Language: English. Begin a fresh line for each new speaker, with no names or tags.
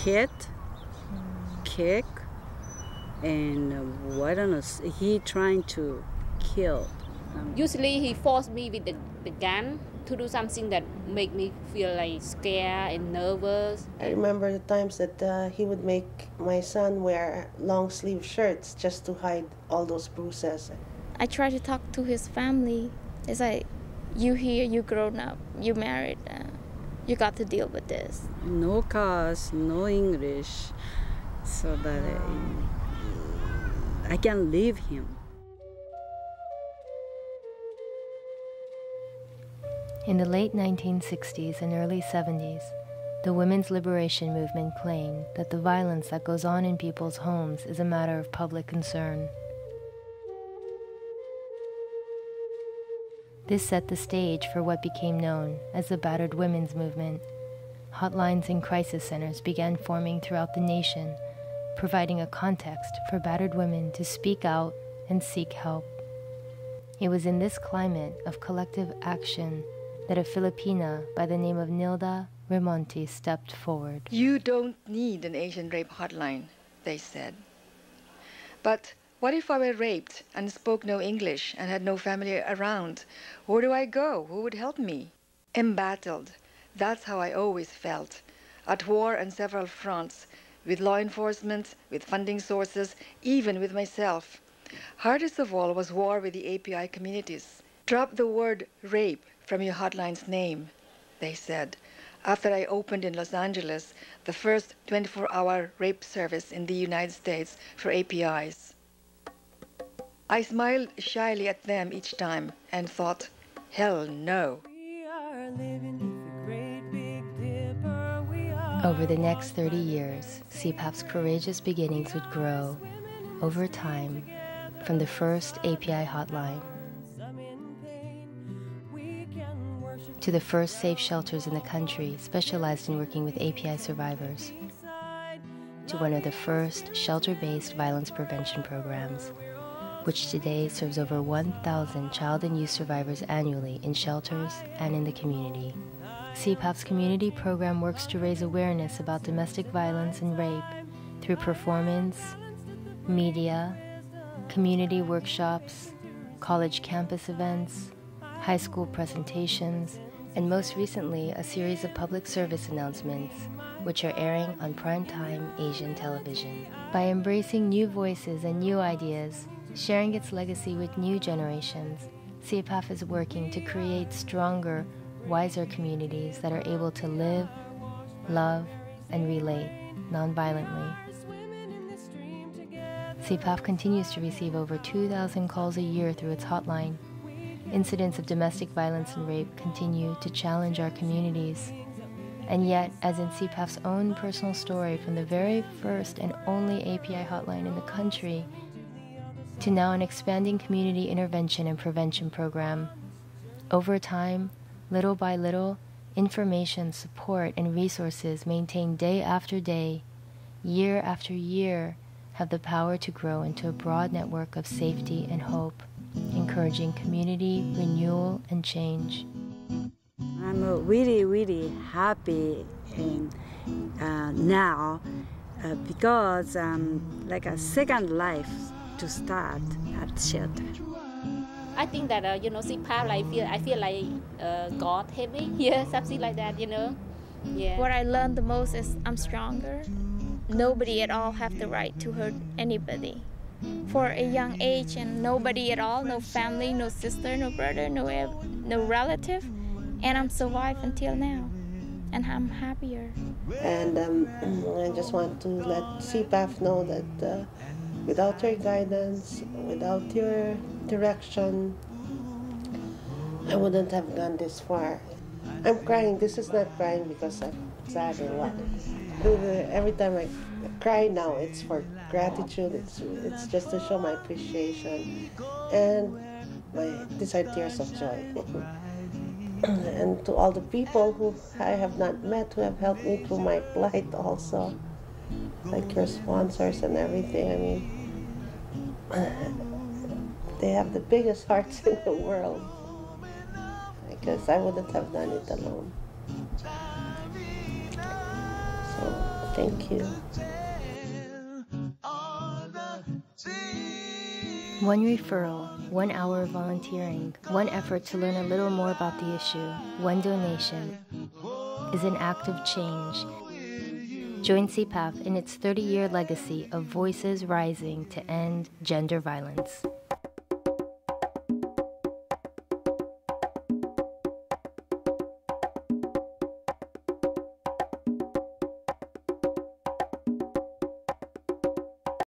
hit, kick, and I don't know, he trying to kill.
Usually he forced me with the gun to do something that make me feel like scared and nervous.
I remember the times that he would make my son wear long sleeve shirts just to hide all those bruises.
I try to talk to his family. It's like, you here, you grown up, you married, you got to deal with this.
No cars, no English, so that I can leave him.
In the late 1960s and early 70s, the women's liberation movement claimed that the violence that goes on in people's homes is a matter of public concern. This set the stage for what became known as the battered women's movement. Hotlines and crisis centers began forming throughout the nation, providing a context for battered women to speak out and seek help. It was in this climate of collective action that a Filipina by the name of Nilda Remonti stepped forward.
You don't need an Asian rape hotline, they said. But what if I were raped and spoke no English and had no family around? Where do I go? Who would help me? Embattled. That's how I always felt. At war on several fronts, with law enforcement, with funding sources, even with myself. Hardest of all was war with the API communities. Drop the word rape from your hotline's name, they said, after I opened in Los Angeles the first 24-hour rape service in the United States for APIs. I smiled shyly at them each time and thought, hell no.
Over the next 30 years, CPAF's courageous beginnings would grow, over time, from the first API hotline to the first safe shelters in the country specialized in working with API survivors, to one of the first shelter-based violence prevention programs, which today serves over 1,000 child and youth survivors annually in shelters and in the community. CPAF's community program works to raise awareness about domestic violence and rape through performance, media, community workshops, college campus events, high school presentations, and most recently a series of public service announcements which are airing on primetime Asian television. By embracing new voices and new ideas, sharing its legacy with new generations, CPAF is working to create stronger, wiser communities that are able to live, love, and relate nonviolently. CPAF continues to receive over 2,000 calls a year through its hotline. Incidents of domestic violence and rape continue to challenge our communities. And yet, as in CPAF's own personal story from the very first and only API hotline in the country, to now an expanding community intervention and prevention program, over time, little by little, information, support, and resources maintained day after day, year after year, have the power to grow into a broad network of safety and hope, encouraging community, renewal, and change.
I'm really, really happy now because like a second life to start at shelter.
I think that CPAF, I feel like God help me here, something like that, Yeah.
What I learned the most is I'm stronger. Nobody at all have the right to hurt anybody. For a young age and nobody at all, no family, no sister, no brother, no relative, and I'm survived until now, and I'm happier.
And I just want to let CPAF know that without your guidance, without your direction, I wouldn't have gone this far. I'm crying. This is not crying because I'm sad or what. Every time I cry now, it's for gratitude. It's just to show my appreciation, and these are tears of joy. And to all the people who I have not met, who have helped me through my plight also, like your sponsors and everything. I mean, they have the biggest hearts in the world, because I wouldn't have done it alone. So Thank you.
One referral, 1 hour of volunteering, one effort to learn a little more about the issue, one donation is an act of change. Join CPAF in its 30-year legacy of voices rising to end gender violence.